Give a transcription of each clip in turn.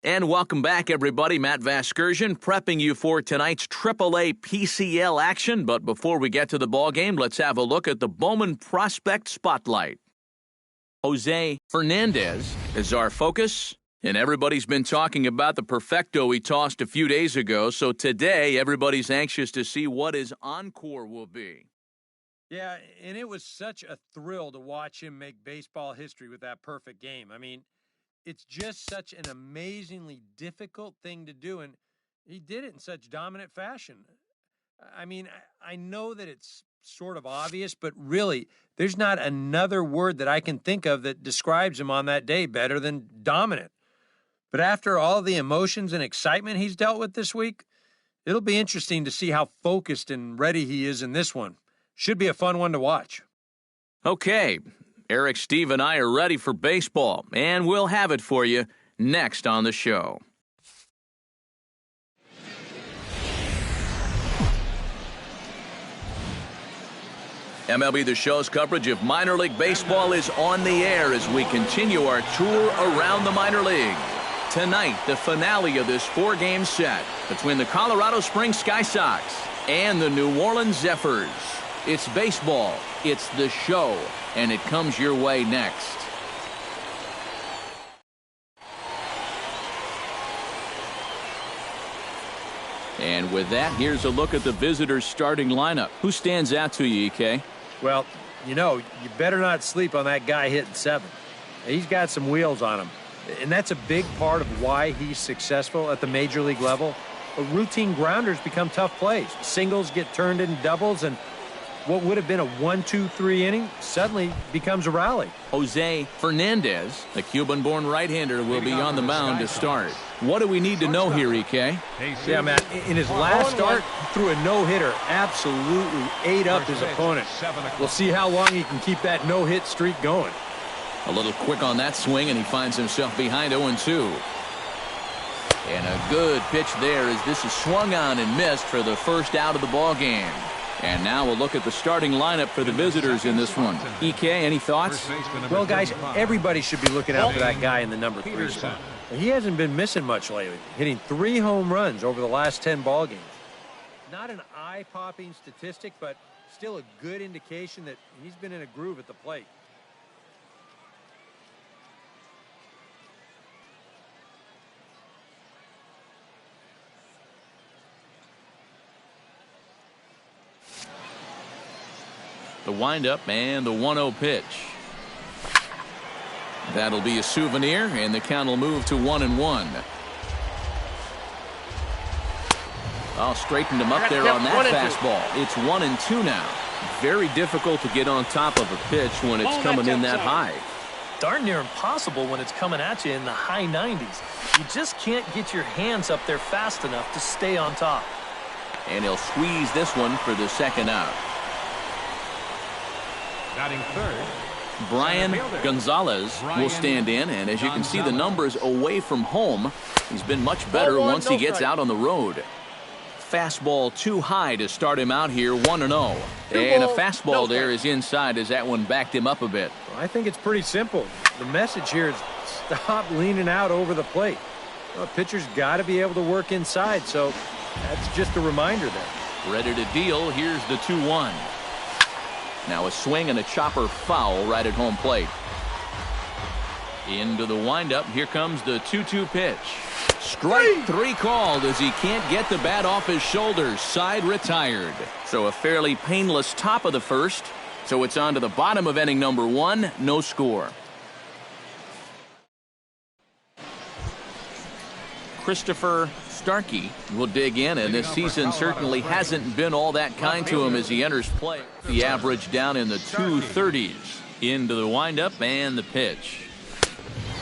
And welcome back, everybody. Matt Vasgersian prepping you for tonight's AAA PCL action. But before we get to the ballgame, let's have a look at the Bowman Prospect Spotlight. Jose Fernandez is our focus, and everybody's been talking about the perfecto he tossed a few days ago. So today, everybody's anxious to see what his encore will be. Yeah, and it was such a thrill to watch him make baseball history with that perfect game. I mean, it's just such an amazingly difficult thing to do, and he did it in such dominant fashion. I mean, I know that it's sort of obvious, but really, there's not another word that I can think of that describes him on that day better than dominant. But after all the emotions and excitement he's dealt with this week, it'll be interesting to see how focused and ready he is in this one. Should be a fun one to watch. Okay, Eric, Steve, and I are ready for baseball, and we'll have it for you next on the show. MLB The Show's coverage of minor league baseball is on the air as we continue our tour around the minor league. Tonight, the finale of this four-game set between the Colorado Springs Sky Sox and the New Orleans Zephyrs. It's baseball, it's the show, and it comes your way next. And with that, here's a look at the visitors' starting lineup. Who stands out to you, EK? Well, you better not sleep on that guy hitting seventh. He's got some wheels on him, and that's a big part of why he's successful at the major league level. But routine grounders become tough plays. Singles get turned into doubles, and what would have been a 1-2-3 inning suddenly becomes a rally. Jose Fernandez, the Cuban-born right-hander, will be on the mound to start. What do we need to know here, EK? Yeah, Matt, in his last start, he threw a no-hitter, absolutely ate up his opponent. We'll see how long he can keep that no-hit streak going. A little quick on that swing, and he finds himself behind 0-2. And a good pitch there as this is swung on and missed for the first out of the ball game. And now we'll look at the starting lineup for the visitors in this one. EK, any thoughts? Well, guys, everybody should be looking out for that guy in the number 3 spot. He hasn't been missing much lately, hitting 3 home runs over the last 10 ball games. Not an eye-popping statistic, but still a good indication that he's been in a groove at the plate. The windup and the 1-0 pitch. That'll be a souvenir, and the count will move to 1-1. Oh, straightened him up there on that fastball. It's 1-2 now. Very difficult to get on top of a pitch when it's coming in that high. Darn near impossible when it's coming at you in the high 90s. You just can't get your hands up there fast enough to stay on top. And he'll squeeze this one for the second out. Batting third, Brian Gonzalez will stand in, and as you can see the numbers away from home, he's been much better once he gets out on the road. Fastball too high to start him out here, 1-0. And a fastball there is inside as that one backed him up a bit. Well, I think it's pretty simple. The message here is stop leaning out over the plate. Well, a pitcher's got to be able to work inside, so that's just a reminder there. Ready to deal. Here's the 2-1. Now a swing and a chopper foul right at home plate. Into the windup. Here comes the 2-2 pitch. Strike 3 called as he can't get the bat off his shoulders. Side retired. So a fairly painless top of the first. So it's on to the bottom of inning number 1. No score. Christopher Starkey will dig in, and this season certainly hasn't been all that kind to him as he enters play. The average down in the 230s. Into the windup and the pitch.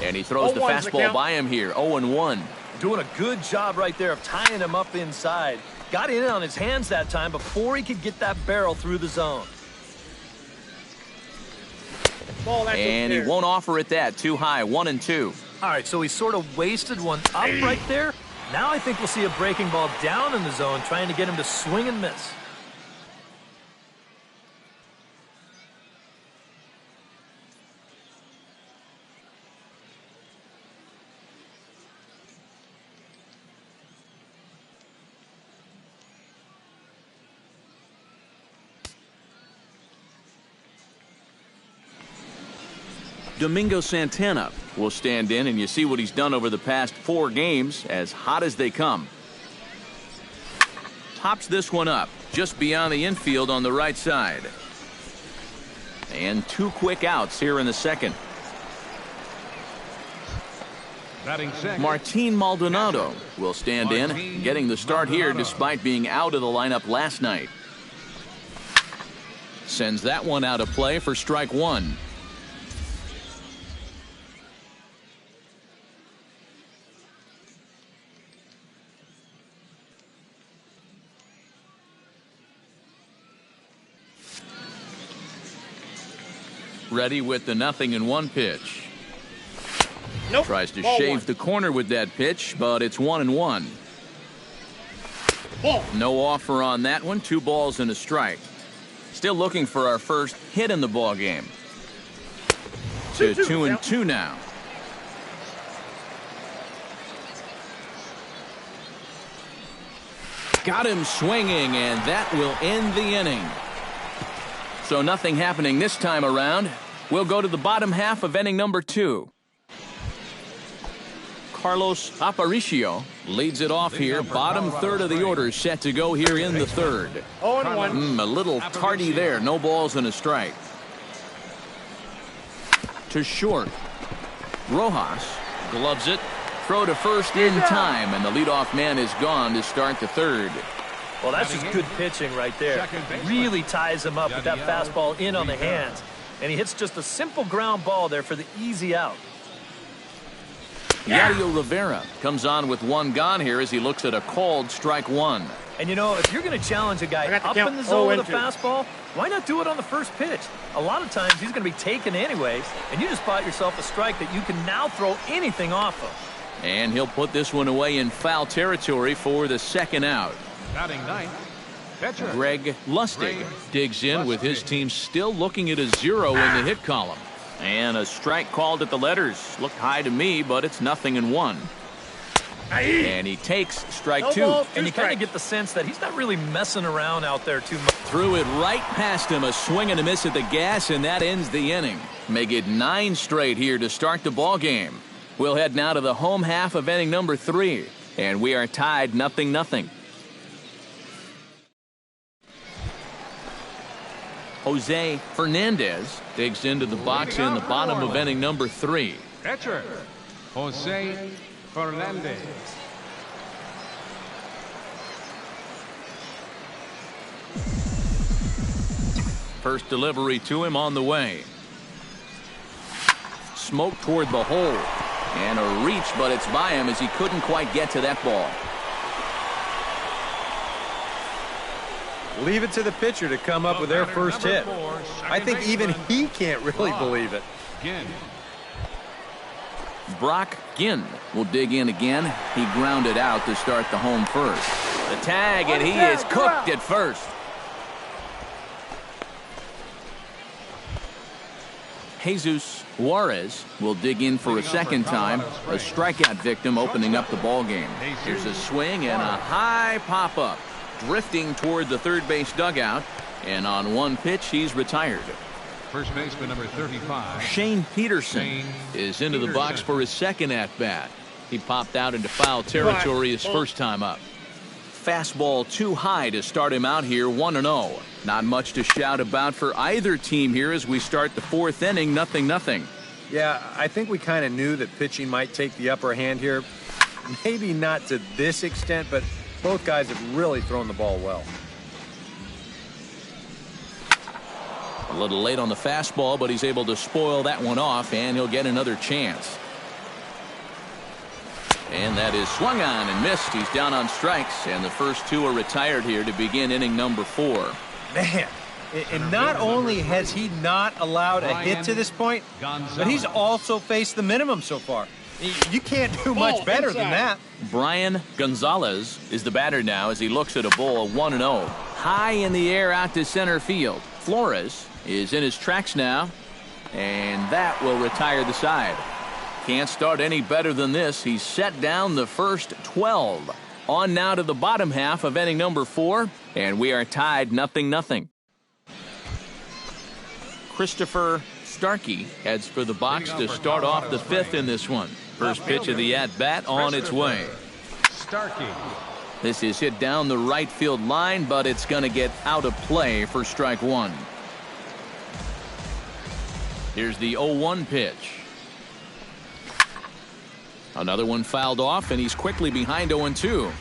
And he throws the fastball by him here, 0-1. Doing a good job right there of tying him up inside. Got in on his hands that time before he could get that barrel through the zone. And he won't offer it that. Too high, 1-2. All right, so he sort of wasted one up right there. Now I think we'll see a breaking ball down in the zone, trying to get him to swing and miss. Domingo Santana will stand in, and you see what he's done over the past 4 games, as hot as they come. Tops this one up just beyond the infield on the right side. And 2 quick outs here in the second. Martin Maldonado will stand in, getting the start here despite being out of the lineup last night. Sends that one out of play for strike 1. Ready with the 0-1 pitch. Nope. Tries to Ball shave 1. the corner with that pitch, but it's 1-1. Ball. No offer on that one. 2 balls and a strike. Still looking for our first hit in the ball game. To 2-2 now. Got him swinging, and that will end the inning. So nothing happening this time around. We'll go to the bottom half of inning number 2. Carlos Aparicio leads it off here. Bottom third of the order set to go here in the third. 0-1. A little tardy there. No balls and a strike. To short. Rojas gloves it. Throw to first in time, and the leadoff man is gone to start the third. Well, that's just good pitching right there. Really ties him up with that fastball in on the hands. And he hits just a simple ground ball there for the easy out. Yadier Rivera comes on with 1 gone here as he looks at a called strike 1. And you know, if you're going to challenge a guy up in the zone with a fastball, why not do it on the first pitch? A lot of times he's going to be taken anyways, and you just bought yourself a strike that you can now throw anything off of. And he'll put this one away in foul territory for the second out. Batting 9th, pitcher Greg Lustig digs in with his team still looking at a 0 in the hit column. And a strike called at the letters. Looked high to me, but it's 0-1. And he takes strike 2. And you kind of get the sense that he's not really messing around out there too much. Threw it right past him. A swing and a miss at the gas, and that ends the inning. Make it 9 straight here to start the ball game. We'll head now to the home half of inning number 3. And we are tied 0-0. Jose Fernandez digs into the box in the bottom of inning number 3. pitcher Jose Fernandez. First delivery to him on the way. Smoke toward the hole. And a reach, but it's by him as he couldn't quite get to that ball. Leave it to the pitcher to come up with their first hit. I think even he can't really believe it. Brock Ginn will dig in again. He grounded out to start the home first. The tag, and he is cooked at first. Jesus Juarez will dig in for a second time. A strikeout victim opening up the ball game. Here's a swing and a high pop-up. Drifting toward the third base dugout. And on 1 pitch, he's retired. First baseman number 35. Shane Peterson is into the box for his second at-bat. He popped out into foul territory his first time up. Fastball too high to start him out here, 1-0. Not much to shout about for either team here as we start the 4th inning, 0-0. Yeah, I think we kind of knew that pitching might take the upper hand here. Maybe not to this extent, but both guys have really thrown the ball well. A little late on the fastball, but he's able to spoil that one off, and he'll get another chance. And that is swung on and missed. He's down on strikes, and the first 2 are retired here to begin inning number 4. Man, and not only has he not allowed a hit to this point, but he's also faced the minimum so far. You can't do much better than that. Brian Gonzalez is the batter now as he looks at a ball, 1-0. High in the air out to center field. Flores is in his tracks now, and that will retire the side. Can't start any better than this. He's set down the first 12. On now to the bottom half of inning number 4, and we are tied 0-0. Christopher Starkey heads for the box to start off the fifth in this one. First pitch of the at-bat on its way. Starkey. This is hit down the right field line, but it's going to get out of play for strike one. Here's the 0-1 pitch. Another one fouled off, and he's quickly behind 0-2.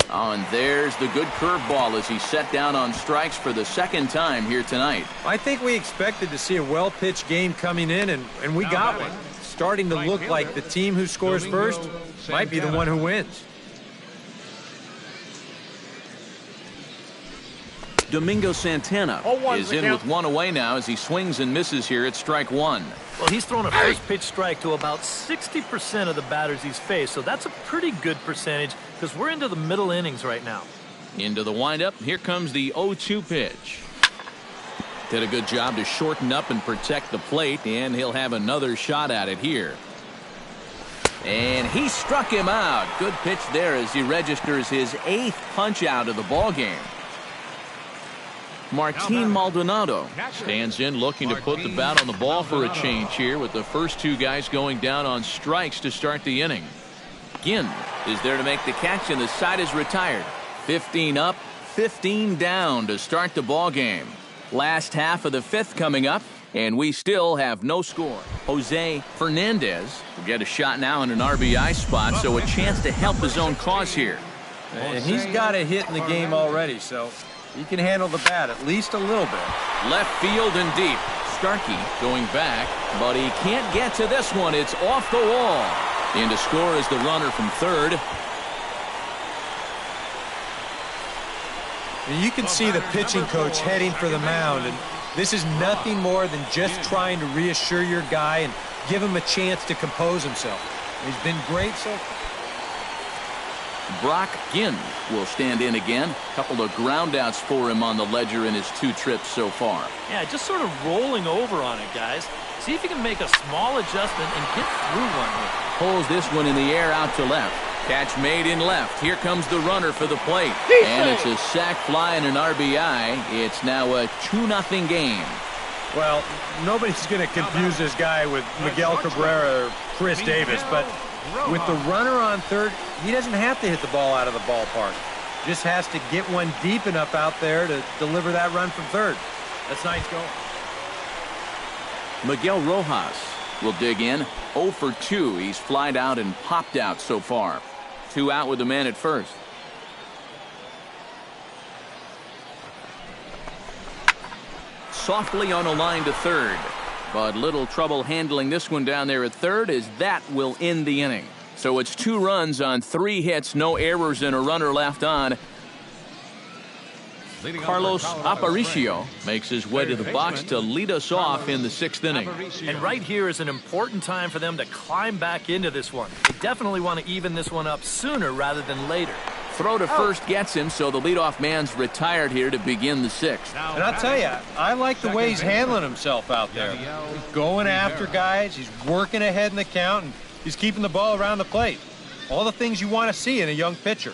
Oh, and there's the good curveball as he's set down on strikes for the second time here tonight. I think we expected to see a well-pitched game coming in, and we got one. Starting to look like the team who scores first might be the one who wins. Domingo Santana is in with one away now as he swings and misses here at strike one. Well, he's thrown a first pitch strike to about 60% of the batters he's faced, so that's a pretty good percentage because we're into the middle innings right now. Into the windup. Here comes the 0-2 pitch. Did a good job to shorten up and protect the plate, and he'll have another shot at it here. And he struck him out. Good pitch there as he registers his 8th punch out of the ball game. Martin Maldonado stands in looking to put the bat on the ball for a change here with the first two guys going down on strikes to start the inning. Ginn is there to make the catch, and the side is retired. 15 up, 15 down to start the ball game. Last half of the fifth coming up, and we still have no score. Jose Fernandez will get a shot now in an RBI spot, so a chance to help his own cause here. And he's got a hit in the game already, so he can handle the bat at least a little bit. Left field and deep. Starkey going back, but he can't get to this one. It's off the wall. In to score is the runner from third. And you can see the pitching coach heading for the mound, and this is nothing more than just trying to reassure your guy and give him a chance to compose himself. He's been great so far. Brock Ginn will stand in again. Couple of groundouts for him on the ledger in his 2 trips so far. Yeah, just sort of rolling over on it, guys. See if you can make a small adjustment and get through one here. Pulls this one in the air out to left. Catch made in left. Here comes the runner for the plate. And it's a sac fly and an RBI. It's now a 2-0 game. Well, nobody's going to confuse this guy with Miguel Cabrera or Chris Davis, but with the runner on third, he doesn't have to hit the ball out of the ballpark. Just has to get one deep enough out there to deliver that run from third. That's nice going. Miguel Rojas will dig in. 0 for 2. He's flied out and popped out so far. 2 out with the man at first. Softly on a line to third. But little trouble handling this one down there at third, as that will end the inning. So it's 2 runs on 3 hits, no errors, and a runner left on. Carlos Aparicio makes his way to the box to lead us off in the 6th inning. And right here is an important time for them to climb back into this one. They definitely want to even this one up sooner rather than later. Throw to first gets him, so the leadoff man's retired here to begin the 6th. And I'll tell you, I like the way he's handling himself out there. He's going after guys, he's working ahead in the count, and he's keeping the ball around the plate. All the things you want to see in a young pitcher.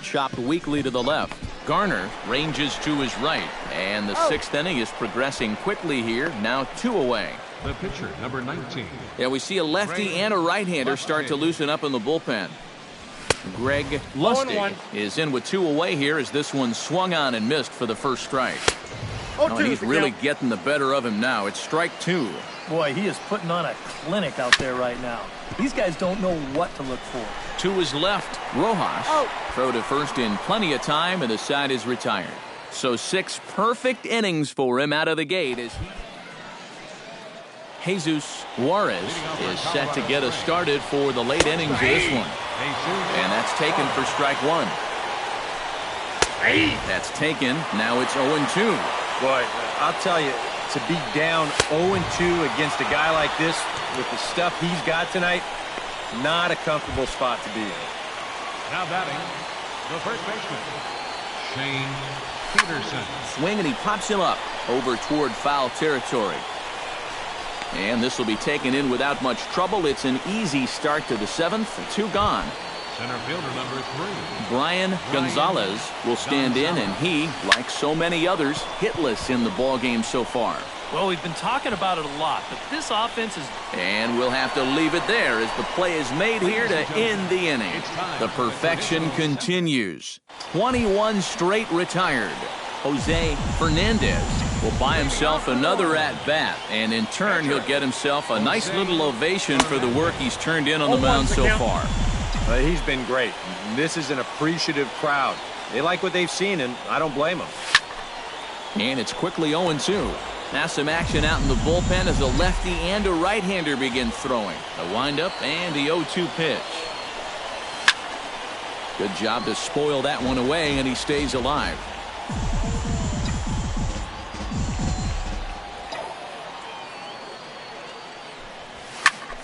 Chopped weakly to the left. Garner ranges to his right, and the 6th inning is progressing quickly here. Now 2 away. The pitcher, number 19. Yeah, we see a lefty and a right-hander start to loosen up in the bullpen. Greg Lustig is in with 2 away here as this one swung on and missed for the first strike. Oh, he's really getting the better of him now. It's strike 2. Boy, he is putting on a clinic out there right now. These guys don't know what to look for. To his left, Rojas. Throw to first in plenty of time, and the side is retired. So 6 perfect innings for him out of the gate as Jesus Juarez is set to get us started for the late innings of this one. And that's taken for strike 1. That's taken. Now it's 0-2. Boy, I'll tell you, to be down 0-2 against a guy like this with the stuff he's got tonight, not a comfortable spot to be in. Now batting, the first baseman, Shane Peterson. Swing, and he pops him up over toward foul territory. And this will be taken in without much trouble. It's an easy start to the 7th. 2 gone. Center fielder number 3. Brian Gonzalez will stand in, and he, like so many others, hitless in the ballgame so far. Well, we've been talking about it a lot, but this offense is... And we'll have to leave it there as the play is made here to end the inning. The perfection continues. 21 straight retired. Jose Fernandez will buy himself another at-bat, and in turn he'll get himself a nice little ovation for the work he's turned in on the mound so far. He's been great. This is an appreciative crowd. They like what they've seen, and I don't blame them. And it's quickly 0-2. Now some action out in the bullpen as a lefty and a right-hander begin throwing. A windup and the 0-2 pitch. Good job to spoil that one away, and he stays alive.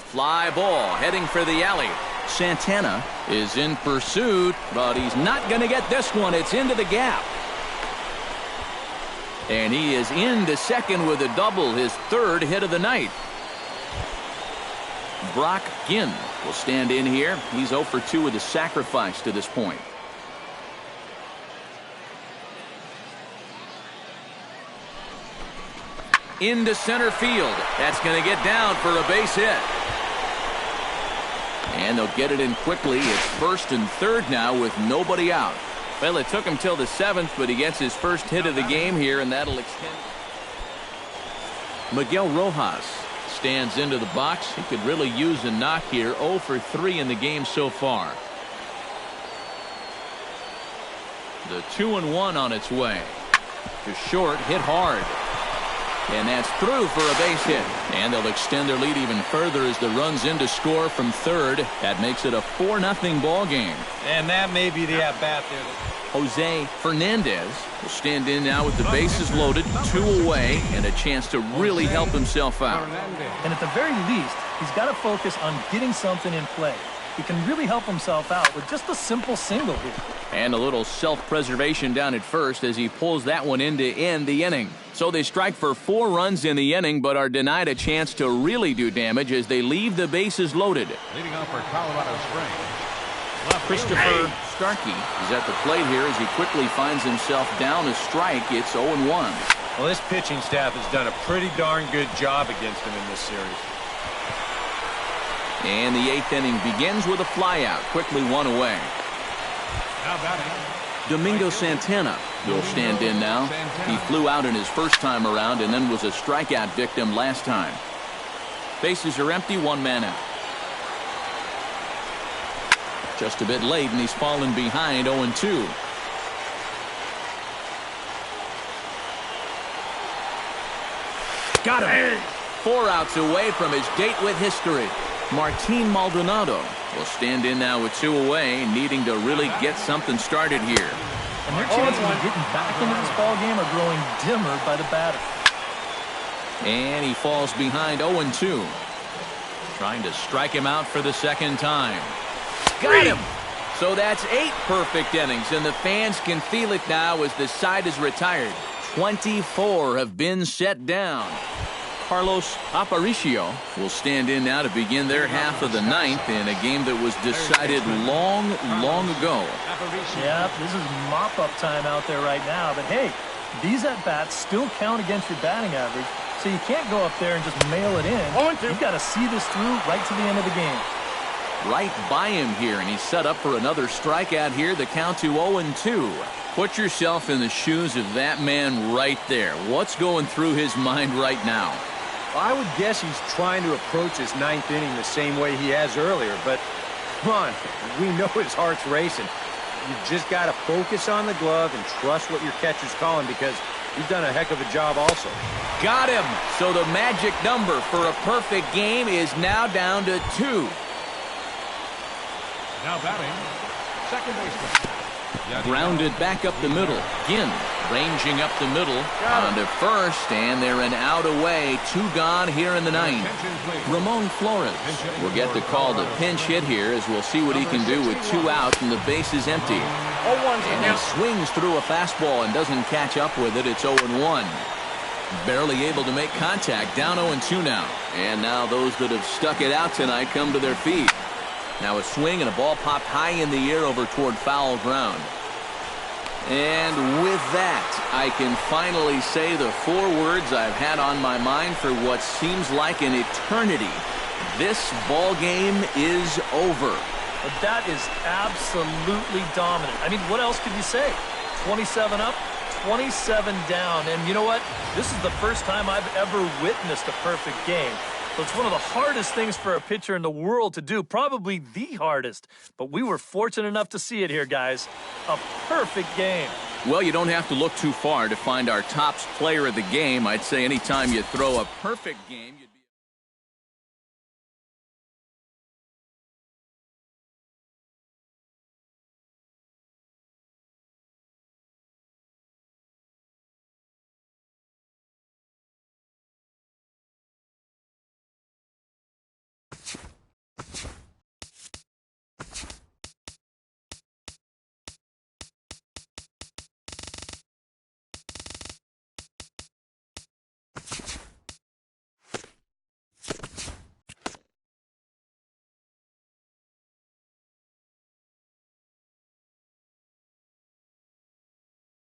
Fly ball heading for the alley. Santana is in pursuit, but he's not going to get this one. It's into the gap. And he is into second with a double, his third hit of the night. Brock Ginn will stand in here. He's 0 for 2 with a sacrifice to this point. Into center field. That's going to get down for a base hit. And they'll get it in quickly. It's first and third now with nobody out. Well, it took him till the 7th, but he gets his first hit of the game here, and that'll extend. Miguel Rojas stands into the box. He could really use a knock here. 0 for 3 in the game so far. The 2-1 on its way. To short, hit hard. And that's through for a base hit. And they'll extend their lead even further as the runs in to score from third. That makes it a 4-0 ball game. And that may be the at-bat there. Jose Fernandez will stand in now with the bases loaded, 2 away, and a chance to really help himself out. And at the very least, he's got to focus on getting something in play. He can really help himself out with just a simple single here. And a little self-preservation down at first as he pulls that one in to end the inning. So they strike for 4 runs in the inning, but are denied a chance to really do damage as they leave the bases loaded. Leading off for Colorado Springs, Christopher Starkey is at the plate here as he quickly finds himself down a strike. It's 0-1. Well, this pitching staff has done a pretty darn good job against him in this series. And the 8th inning begins with a flyout. Quickly 1 away. now batting, Domingo Santana will stand in now. He flew out in his first time around and then was a strikeout victim last time. Bases are empty, 1 man out. Just a bit late, and he's fallen behind 0-2. Got him. 4 outs away from his date with history. Martin Maldonado will stand in now with 2 away, needing to really get something started here. And their chances of getting back into this ball game are growing dimmer by the batter. And he falls behind 0-2. Trying to strike him out for the second time. Got him! So that's 8 perfect innings, and the fans can feel it now as the side is retired. 24 have been set down. Carlos Aparicio will stand in now to begin their half of the 9th in a game that was decided long ago. Yeah, this is mop-up time out there right now. But hey, these at-bats still count against your batting average, so you can't go up there and just mail it in. You've got to see this through right to the end of the game. Right by him here, and he's set up for another strikeout here. The count to 0-2. Put yourself in the shoes of that man right there. What's going through his mind right now? I would guess he's trying to approach his 9th inning the same way he has earlier, but come on, we know his heart's racing. You've just got to focus on the glove and trust what your catcher's calling, because he's done a heck of a job also. Got him. So the magic number for a perfect game is now down to 2. now batting, second baseman. Grounded back up the middle. Ginn ranging up the middle onto first, and they're an out away. 2 gone here in the 9th. Ramon Flores will get the call to pinch hit here, as we'll see what he can do with 2 outs and the base is empty. And he swings through a fastball and doesn't catch up with it. It's 0-1. Barely able to make contact. Down 0-2 now. And now those that have stuck it out tonight come to their feet. Now a swing and a ball popped high in the air over toward foul ground. And with that, I can finally say the 4 words I've had on my mind for what seems like an eternity. This ball game is over. But that is absolutely dominant. I mean, what else could you say? 27 up, 27 down. And you know what? This is the first time I've ever witnessed a perfect game. So it's one of the hardest things for a pitcher in the world to do, probably the hardest. But we were fortunate enough to see it here, guys. A perfect game. Well, you don't have to look too far to find our top player of the game. I'd say anytime you throw a perfect game, you